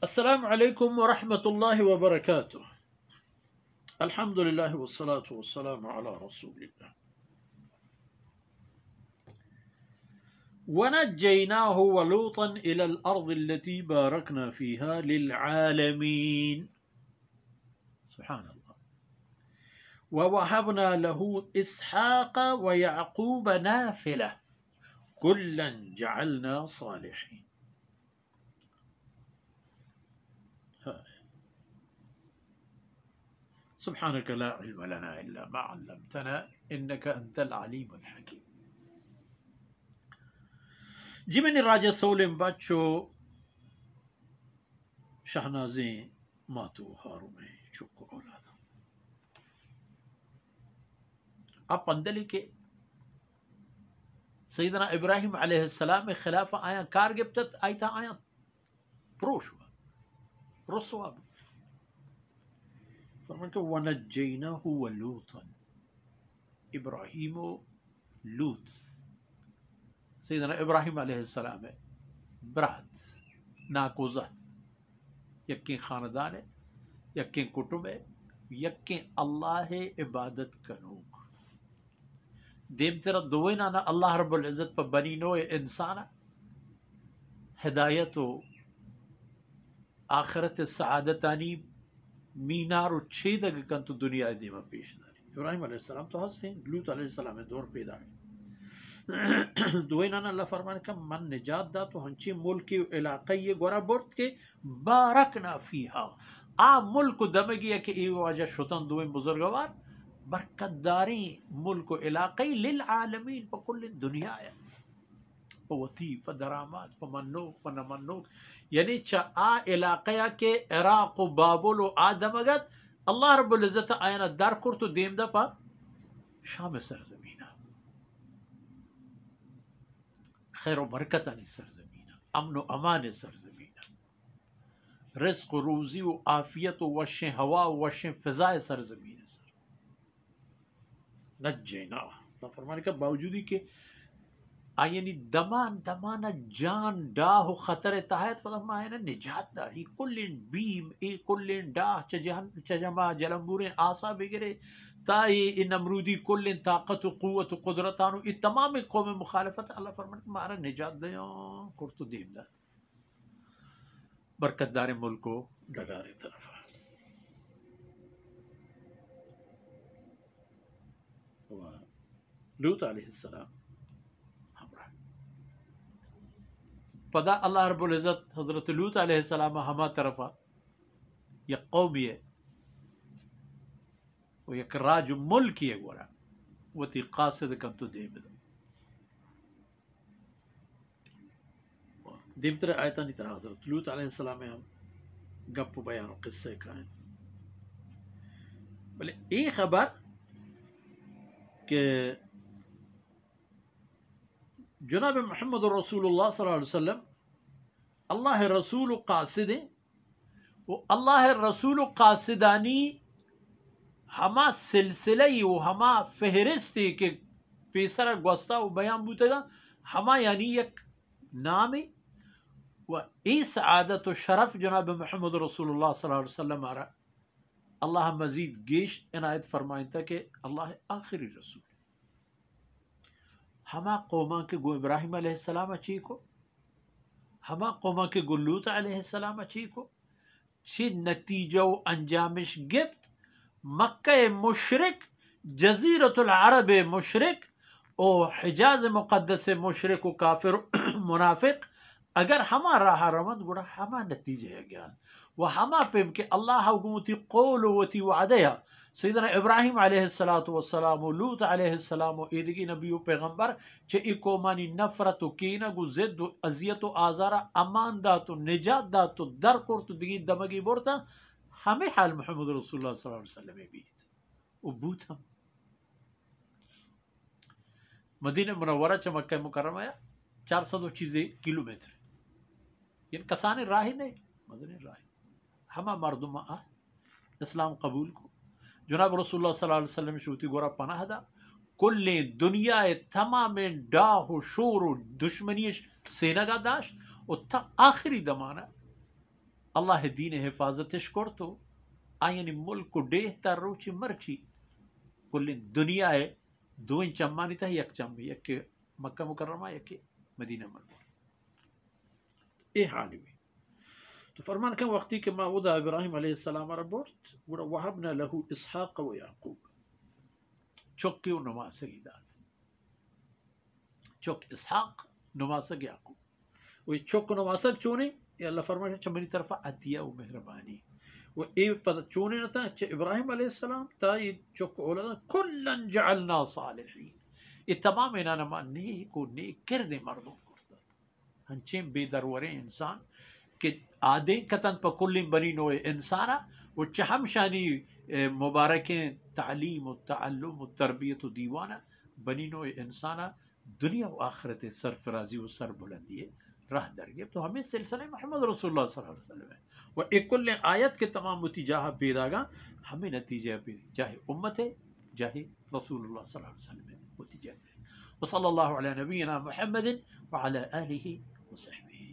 السلام عليكم ورحمة الله وبركاته. الحمد لله والصلاة والسلام على رسول الله. ونجيناه ولوطا إلى الأرض التي باركنا فيها للعالمين. سبحان الله. ووهبنا له إسحاق ويعقوب نافلة كلا جعلنا صالحين. سبحانك لا علم لنا إلا ما علمتنا إنك أنت العليم الحكيم. جمن راجہ سولم بچو شہنازیں ماتو ہارو میں چکو اولادا اب پندلی کے سیدنا ابراہیم علیہ السلام میں خلافہ آیا کار گپتت آئیتا آیا پروشوا رسوا فرمان کہ وَنَجَّيْنَاهُ وَلُوطًا ابراہیم و لوط سیدنا ابراہیم علیہ السلام ہے برات ناکوزہ یکیں خاندان ہے یکیں کٹب ہے یکیں اللہ عبادت کنوک دیم تیرا دوئے نانا اللہ رب العزت پا بنی نوع انسانا ہدایت و آخرت سعادتانی مینار و چھیدگ کن تو دنیا دیما پیش داری. ابراہیم علیہ السلام تو ہستے ہیں، لوط علیہ السلام میں دور پیدا ہے. دوئے نانا اللہ فرمانے کا من نجات دا تو ہنچی ملکی علاقی گورا برد کے بارکنا فیہا آ ملک دمگی ہے کہ ای واجہ شتن دوئے بزرگوار برکت داری ملک علاقی للعالمین پا کل دنیا ہے پا وطی پا درامات پا منوک پا نمنوک یعنی چا آ علاقیہ کے عراق و بابل و آدمگت اللہ رب العزت آینا در کرتو دیم دا پا شام سرزمینہ خیر و برکت آنی سرزمینہ امن و امان سرزمینہ رزق و روزی و عافیت و وشیں ہوا و وشیں فضائے سرزمینہ سر نجینا اللہ فرمانے کا باوجودی کہ آئینی دمانا جان ڈاہ و خطر تحایت فضل آئینا نجات دا ہی کلین بیم ای کلین ڈاہ چجمع جلمبوریں آسا بگرے تائی نمرودی کلین طاقت و قوت و قدرتانو ای تمام قوم مخالفت اللہ فرمانے کہ مارا نجات دیاں کرتو دیم دا برکت دار ملکو ڈگارے طرف لوط علیہ السلام پدا اللہ رب العزت حضرت لوط علیہ السلام ہما طرفا یک قومی ہے و یک راج ملکی ہے گورا و تی قاصد کنتو دیم تر آیتا نہیں ترا حضرت لوط علیہ السلام میں ہم گپ بیان و قصے کائیں بلے ای خبر کہ جناب محمد رسول اللہ صلی اللہ علیہ وسلم اللہ رسول قاصد و اللہ رسول قاصدانی ہما سلسلے و ہما فہرستی کہ پیسر گوستا و بیان بوتے گا ہما یعنی یک نامی و ای سعادت و شرف جناب محمد رسول اللہ صلی اللہ علیہ وسلم آرہا اللہ مزید گیش عنایت فرمائیں تھا کہ اللہ آخری رسول ہما قوما کے گو ابراہیم علیہ السلام اچھی کو ہما قوما کے گو لوط علیہ السلام اچھی کو چھ نتیجہ و انجامش گفت مکہ مشرک جزیرت العرب مشرک او حجاز مقدس مشرک و کافر منافق اگر ہما راہ رمند گوڑا ہما نتیجہ ہے گیا و ہما پیم کہ اللہ حکومتی قول و تی وعدیا سیدنا ابراہیم علیہ السلام و لوط علیہ السلام و ایدگی نبی و پیغمبر چھے ایکو مانی نفرت و کینگ و زد و عذیت و آزارا امان داتو نجات داتو در کرتو دگی دمگی بورتا ہمیں حال محمد رسول اللہ صلی اللہ علیہ وسلم بیت و بوت ہم مدینہ منورہ چھ مکہ مکرمہ یا 400 چیزیں کلومیٹر یعنی کسانے راہی نہیں مدنی راہی ہما مردم اسلام قبول کو جناب رسول اللہ صلی اللہ علیہ وسلم شوتی گورا پناہ دا کل دنیا تمام ڈاہ و شور و دشمنیش سینگا داشت و تا آخری دمانہ اللہ دین حفاظتش کرتو آئین ملک کو ڈیہ تر روچی مرچی کل دنیا ہے دو ان چمانی تا یک چمی یک مکہ مکرمہ یک مدینہ منورہ اے حالی میں تو فرمان کہ وقتی کہ ما ودا ابراہیم علیہ السلام ربورت ورا وحبنا له اسحاق و یعقوب چکی و نماسگی داد چک اسحاق نماسگ یعقوب وی چک نماسگ چونے یا اللہ فرمائے چمنی طرف عطیہ و مہربانی و اے پتہ چونے نتا ابراہیم علیہ السلام تا یہ چک اولاد کلن جعلنا صالحین یہ تمام انانما نیک و نیک کردے مردوں ہنچیں بے درورے انسان کہ آدھیں کتن پا کل بنی نوع انسانا و چہم شانی مبارکیں تعلیم و تعلم و تربیت و دیوانا بنی نوع انسانا دنیا و آخرت سرفرازی و سر بلندی راہ درگے تو ہمیں سلسلہ محمد رسول اللہ صلی اللہ علیہ وسلم ہے و ایک کل آیت کے تمام نتیجہ پیداگا ہمیں نتیجہ پیدا چاہے امت ہے چاہے رسول اللہ صلی اللہ علیہ وسلم ہے نتیجہ ہے وصلی اللہ علی نبینا محمد وعلی آلہ وصحبہ